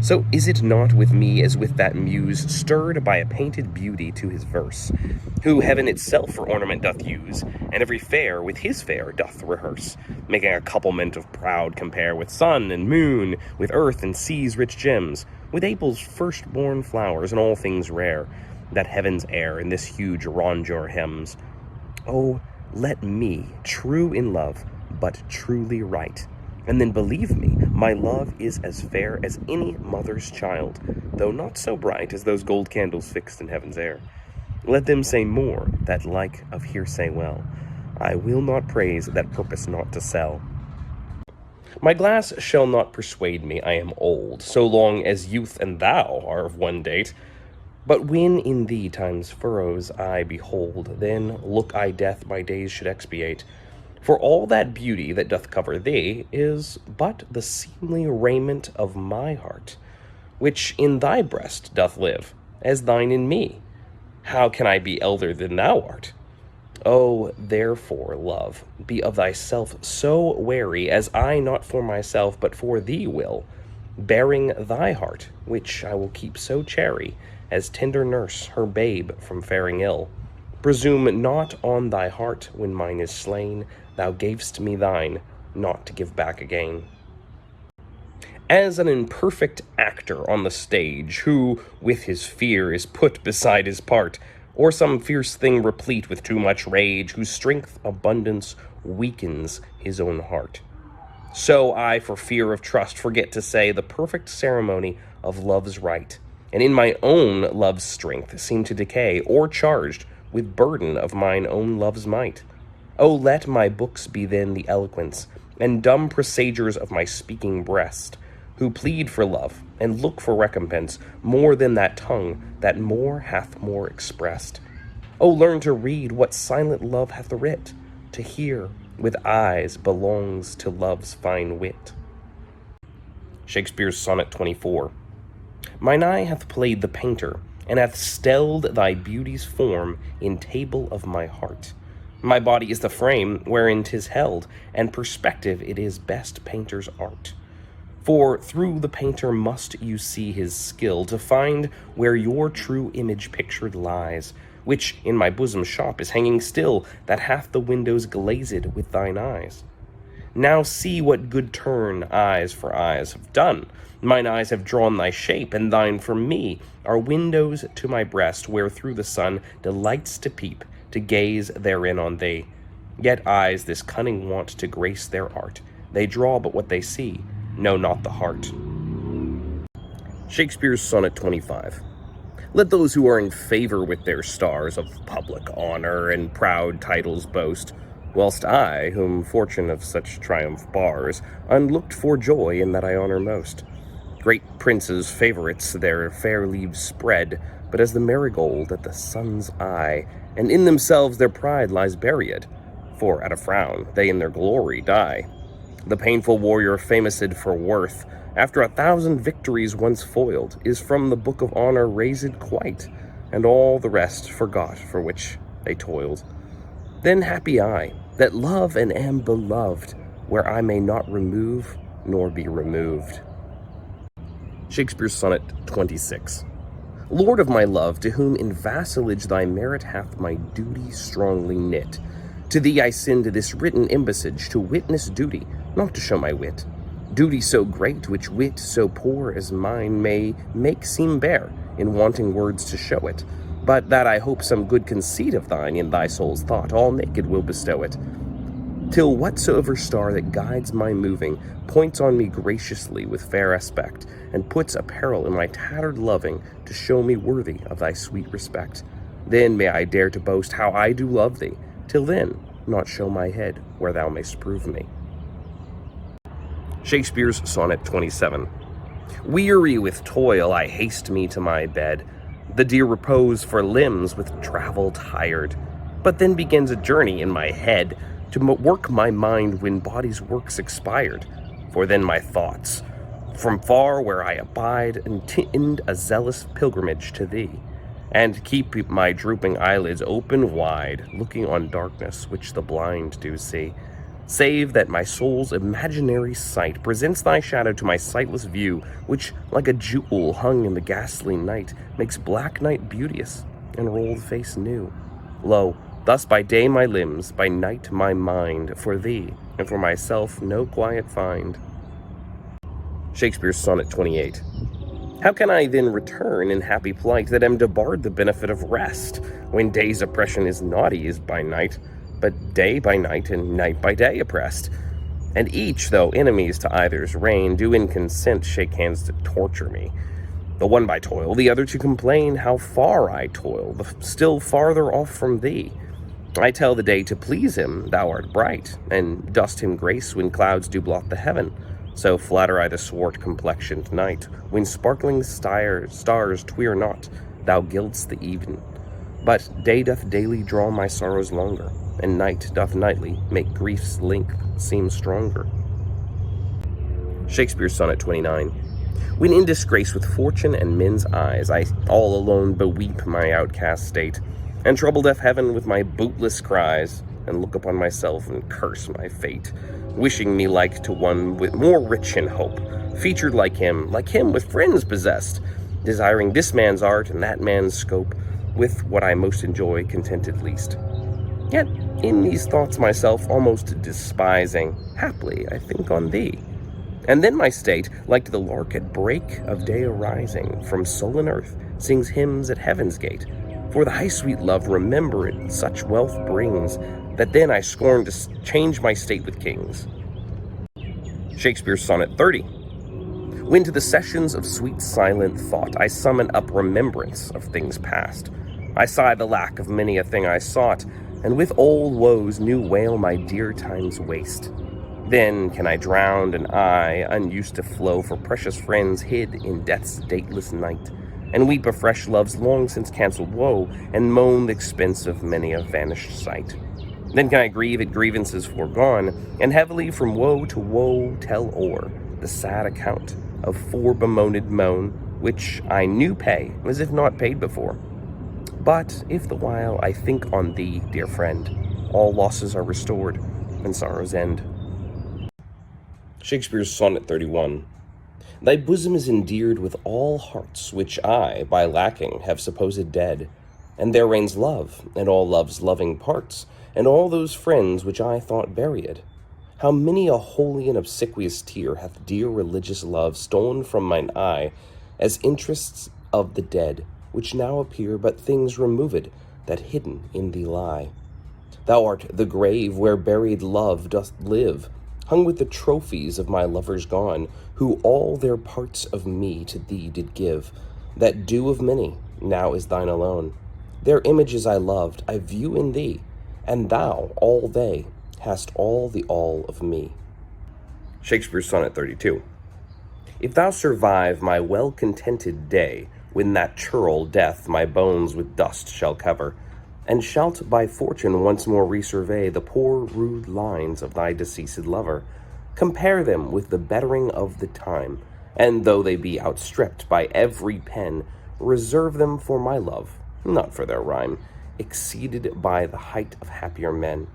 So is it not with me as with that muse stirred by a painted beauty to his verse, who heaven itself for ornament doth use, and every fair with his fair doth rehearse, making a couplement of proud compare with sun and moon, with earth and sea's rich gems, with April's first-born flowers and all things rare, that heaven's air in this huge rondure hems. Oh, let me, true in love, but truly right, and then believe me, my love is as fair as any mother's child, though not so bright as those gold candles fixed in heaven's air. Let them say more, that like of hearsay well. I will not praise that purpose not to sell. My glass shall not persuade me I am old, so long as youth and thou are of one date. But when in thee time's furrows I behold, then look I death my days should expiate. For all that beauty that doth cover thee is but the seemly raiment of my heart, which in thy breast doth live, as thine in me. How can I be elder than thou art? Oh, therefore, love, be of thyself so wary, as I not for myself, but for thee will, bearing thy heart, which I will keep so chary, as tender nurse her babe from faring ill. Presume not on thy heart when mine is slain, thou gavest me thine, not to give back again. As an imperfect actor on the stage, who with his fear is put beside his part, or some fierce thing replete with too much rage, whose strength abundance weakens his own heart. So I, for fear of trust, forget to say the perfect ceremony of love's rite, and in my own love's strength seem to decay, or charged with burden of mine own love's might. Oh, let my books be then the eloquence, and dumb presagers of my speaking breast, who plead for love, and look for recompense, more than that tongue that more hath more expressed. Oh, learn to read what silent love hath writ, to hear with eyes belongs to love's fine wit. Shakespeare's Sonnet 24. Mine eye hath played the painter, and hath stelled thy beauty's form in table of my heart. My body is the frame wherein 'tis held, and perspective it is best painter's art. For through the painter must you see his skill, to find where your true image pictured lies, which in my bosom shop is hanging still, that hath the windows glazed with thine eyes. Now see what good turn eyes for eyes have done. Mine eyes have drawn thy shape, and thine from me are windows to my breast, where through the sun delights to peep, to gaze therein on thee. Yet eyes this cunning want to grace their art. They draw but what they see, know not the heart. Shakespeare's Sonnet 25. Let those who are in favor with their stars of public honor and proud titles boast, whilst I, whom fortune of such triumph bars, unlooked for joy in that I honor most. Great princes' favorites their fair leaves spread, but as the marigold at the sun's eye, and in themselves their pride lies buried, for at a frown they in their glory die. The painful warrior famoused for worth, after 1,000 victories once foiled, is from the book of honor razed quite, and all the rest forgot for which they toiled. Then happy I, that love and am beloved, where I may not remove nor be removed. Shakespeare's Sonnet 26. Lord of my love, to whom in vassalage thy merit hath my duty strongly knit, to thee I send this written embassage, to witness duty, not to show my wit. Duty so great, which wit so poor as mine may make seem bare, in wanting words to show it, but that I hope some good conceit of thine in thy soul's thought all naked will bestow it. Till whatsoever star that guides my moving points on me graciously with fair aspect, and puts apparel in my tattered loving to show me worthy of thy sweet respect. Then may I dare to boast how I do love thee, till then not show my head where thou mayst prove me. Shakespeare's Sonnet 27. Weary with toil I haste me to my bed, the dear repose for limbs with travel tired, but then begins a journey in my head, to work my mind when body's work's expired. For then my thoughts, from far where I abide, intend a zealous pilgrimage to thee, and keep my drooping eyelids open wide, looking on darkness which the blind do see. save that my soul's imaginary sight presents thy shadow to my sightless view, which, like a jewel hung in the ghastly night, makes black night beauteous, and rolled face new. Lo, thus by day my limbs, by night my mind, for thee, and for myself no quiet find. Shakespeare's Sonnet 28. How can I then return in happy plight, that am debarred the benefit of rest, when day's oppression is not eased by night, but day by night and night by day oppressed? And each, though enemies to either's reign, do in consent shake hands to torture me. The one by toil, the other to complain how far I toil, still farther off from thee. I tell the day to please him, thou art bright, and dost him grace when clouds do blot the heaven. So flatter I the swart-complexioned night, when sparkling stars tweer not, thou gild'st the even. But day doth daily draw my sorrows longer, and night doth nightly make grief's length seem stronger. Shakespeare's Sonnet 29. When in disgrace with fortune and men's eyes, I all alone beweep my outcast state, and trouble deaf heaven with my bootless cries, and look upon myself and curse my fate, wishing me like to one with more rich in hope, featured like him with friends possessed, desiring this man's art and that man's scope, with what I most enjoy contented least. Yet in these thoughts myself almost despising, haply I think on thee. And then my state, like to the lark at break of day arising, from sullen earth, sings hymns at heaven's gate. For the high sweet love remembered such wealth brings, that then I scorn to change my state with kings. Shakespeare's Sonnet 30. When to the sessions of sweet silent thought I summon up remembrance of things past, I sigh the lack of many a thing I sought, and with old woes new wail my dear time's waste. Then can I drown an eye unused to flow for precious friends hid in death's dateless night, and weep afresh love's long since cancelled woe, and moan the expense of many a vanished sight. Then can I grieve at grievances foregone, and heavily from woe to woe tell o'er the sad account of forebemoaned moan, which I new pay as if not paid before. But if the while I think on thee, dear friend, all losses are restored, and sorrows end. Shakespeare's Sonnet 31. Thy bosom is endeared with all hearts which I, by lacking, have supposed dead, and there reigns love, and all love's loving parts, and all those friends which I thought buried. How many a holy and obsequious tear hath dear religious love stolen from mine eye, as interests of the dead, which now appear but things removed, that hidden in thee lie. Thou art the grave where buried love doth live, hung with the trophies of my lovers gone, who all their parts of me to thee did give, that due of many now is thine alone. Their images I loved, I view in thee, and thou, all they, hast all the all of me. Shakespeare's Sonnet 32. If thou survive my well-contented day, when that churl death my bones with dust shall cover, and shalt by fortune once more resurvey the poor rude lines of thy deceased lover, compare them with the bettering of the time, and though they be outstripped by every pen, reserve them for my love, not for their rhyme, exceeded by the height of happier men.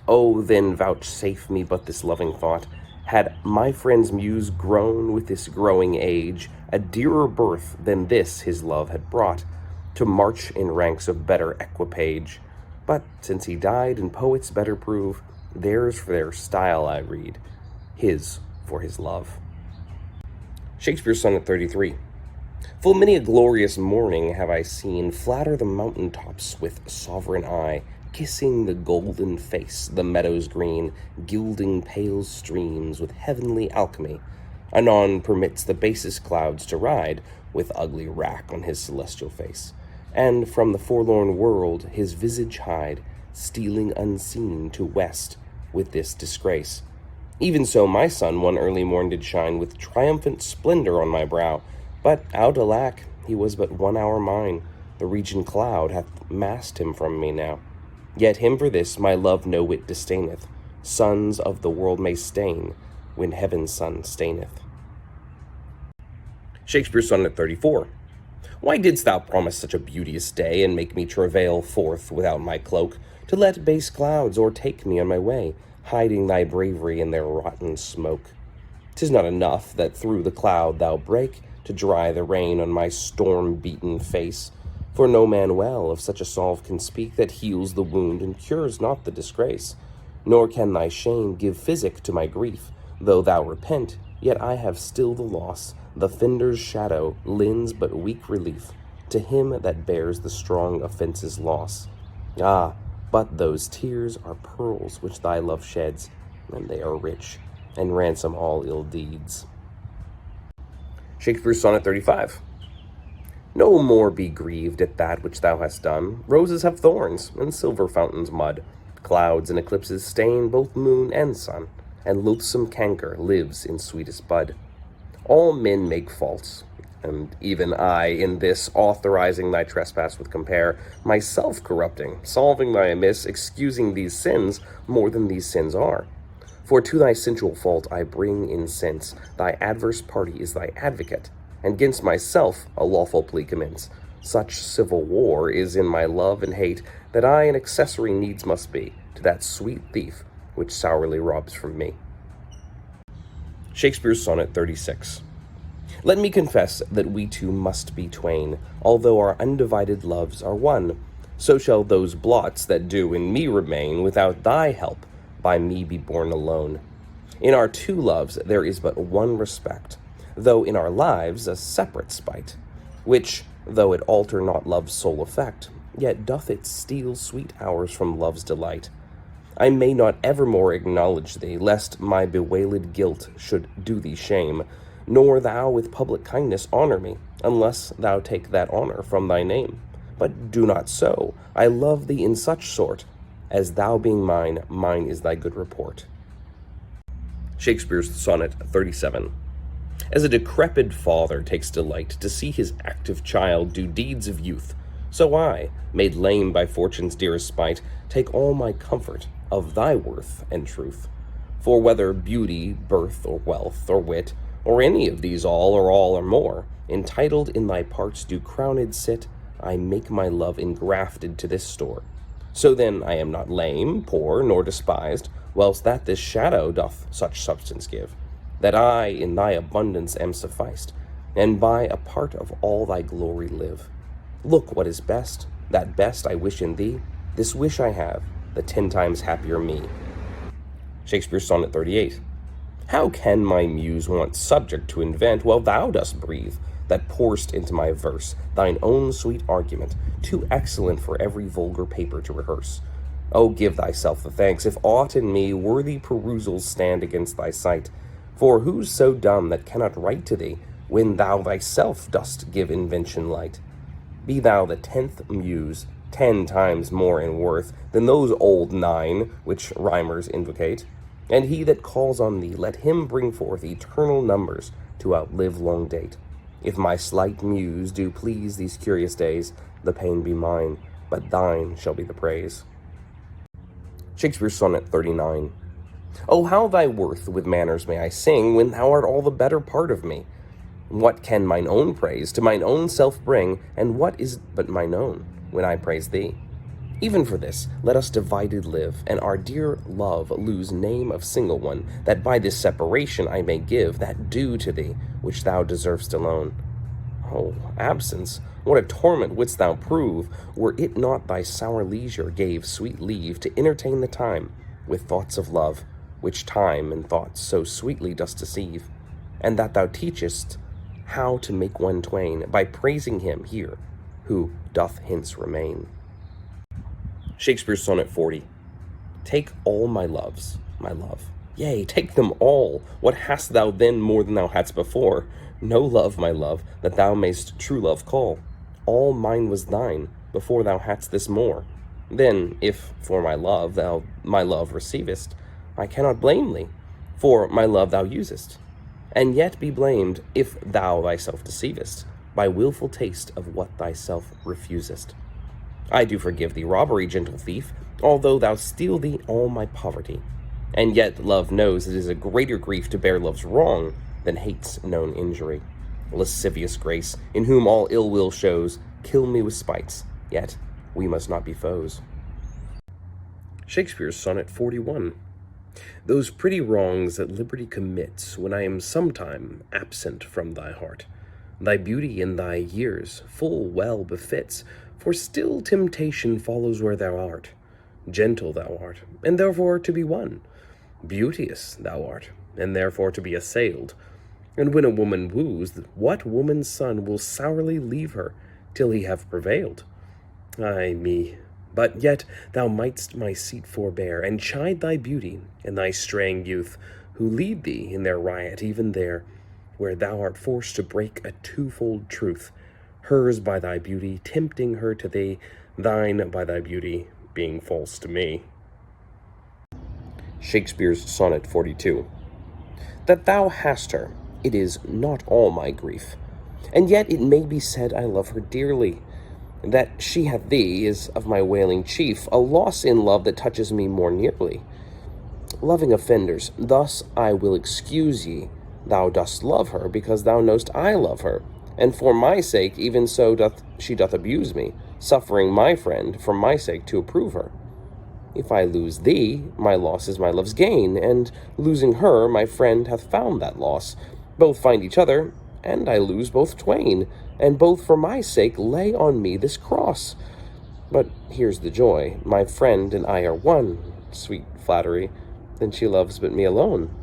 Oh, then vouchsafe me but this loving thought, had my friend's muse grown with this growing age, a dearer birth than this his love had brought, to march in ranks of better equipage. But since he died and poets better prove, theirs for their style I read, his for his love. Shakespeare's Sonnet 33. Full many a glorious morning have I seen flatter the mountain tops with sovereign eye, kissing the golden face, the meadows green, gilding pale streams with heavenly alchemy. Anon permits the basest clouds to ride, with ugly wrack on his celestial face, and from the forlorn world his visage hide, stealing unseen to west with this disgrace. Even so my sun one early morn did shine with triumphant splendor on my brow, but out alack, he was but 1 hour mine, the region cloud hath masked him from me now. Yet him for this my love no whit disdaineth, suns of the world may stain, when heaven's sun staineth. Shakespeare's Sonnet 34. Why didst thou promise such a beauteous day, and make me travail forth without my cloak, to let base clouds o'ertake me on my way, hiding thy bravery in their rotten smoke. 'Tis not enough that through the cloud thou break to dry the rain on my storm-beaten face, for no man well of such a salve can speak that heals the wound and cures not the disgrace. Nor can thy shame give physic to my grief, though thou repent, yet I have still the loss. The fender's shadow lends but weak relief to him that bears the strong offence's loss. Ah, but those tears are pearls which thy love sheds, and they are rich, and ransom all ill deeds. Shakespeare's Sonnet 35. No more be grieved at that which thou hast done. Roses have thorns, and silver fountains mud. Clouds and eclipses stain both moon and sun, and loathsome canker lives in sweetest bud. All men make faults, and even I in this, authorizing thy trespass with compare, myself corrupting, solving thy amiss, excusing these sins more than these sins are. For to thy sensual fault I bring incense, thy adverse party is thy advocate, and 'gainst myself a lawful plea commence. Such civil war is in my love and hate, that I an accessory needs must be to that sweet thief which sourly robs from me. Shakespeare's Sonnet 36. Let me confess that we two must be twain, although our undivided loves are one. So shall those blots that do in me remain, without thy help, by me be borne alone. In our two loves there is but one respect, though in our lives a separate spite, which, though it alter not love's sole effect, yet doth it steal sweet hours from love's delight. I may not evermore acknowledge thee, lest my bewailed guilt should do thee shame, nor thou with public kindness honor me, unless thou take that honor from thy name. But do not so. I love thee in such sort, as thou being mine, mine is thy good report. Shakespeare's Sonnet 37. As a decrepit father takes delight to see his active child do deeds of youth, so I, made lame by fortune's dearest spite, take all my comfort of thy worth and truth. For whether beauty, birth, or wealth, or wit, or any of these all or more, entitled in thy parts do crowned sit, I make my love engrafted to this store. So then I am not lame, poor, nor despised, whilst that this shadow doth such substance give, that I in thy abundance am sufficed, and by a part of all thy glory live. Look what is best, that best I wish in thee, this wish I have, the 10 times happier me. Shakespeare's Sonnet 38. How can my muse want subject to invent, while thou dost breathe, that pour'st into my verse thine own sweet argument, too excellent for every vulgar paper to rehearse? O give thyself the thanks, if aught in me worthy perusals stand against thy sight. For who's so dumb that cannot write to thee, when thou thyself dost give invention light? Be thou the 10th muse, 10 times more in worth than those old 9 which rhymers invocate. And he that calls on thee, let him bring forth eternal numbers to outlive long date. If my slight muse do please these curious days, the pain be mine, but thine shall be the praise. Shakespeare's Sonnet 39. O how thy worth with manners may I sing, when thou art all the better part of me? What can mine own praise to mine own self bring, and what is but mine own, when I praise thee? Even for this, let us divided live, and our dear love lose name of single one, that by this separation I may give that due to thee, which thou deservest alone. Oh, absence, what a torment wouldst thou prove, were it not thy sour leisure gave sweet leave to entertain the time with thoughts of love, which time and thoughts so sweetly dost deceive, and that thou teachest how to make one twain, by praising him here, who doth hence remain. Shakespeare's Sonnet 40. Take all my loves, my love. Yea, take them all. What hast thou then more than thou hadst before? No love, my love, that thou mayst true love call. All mine was thine, before thou hadst this more. Then, if for my love thou my love receivest, I cannot blame thee, for my love thou usest. And yet be blamed, if thou thyself deceivest, by wilful taste of what thyself refusest. I do forgive thee robbery, gentle thief, although thou steal thee all my poverty. And yet love knows it is a greater grief to bear love's wrong than hate's known injury. Lascivious grace, in whom all ill will shows, kill me with spites, yet we must not be foes. Shakespeare's Sonnet 41. Those pretty wrongs that liberty commits when I am sometime absent from thy heart. Thy beauty in thy years full well befits, for still temptation follows where thou art. Gentle thou art, and therefore to be won. Beauteous thou art, and therefore to be assailed. And when a woman woos, what woman's son will sourly leave her till he have prevailed? Ay me, but yet thou mightst my seat forbear, and chide thy beauty and thy straying youth, who lead thee in their riot even there, where thou art forced to break a twofold truth, hers by thy beauty tempting her to thee, thine by thy beauty being false to me. Shakespeare's Sonnet 42. That thou hast her, it is not all my grief, and yet it may be said I love her dearly. That she hath thee is of my wailing chief, a loss in love that touches me more nearly. Loving offenders, thus I will excuse ye. Thou dost love her, because thou know'st I love her, and for my sake even so doth abuse me, suffering my friend for my sake to approve her. If I lose thee, my loss is my love's gain, and losing her, my friend hath found that loss. Both find each other, and I lose both twain, and both for my sake lay on me this cross. But here's the joy, my friend and I are one. Sweet flattery, then she loves but me alone.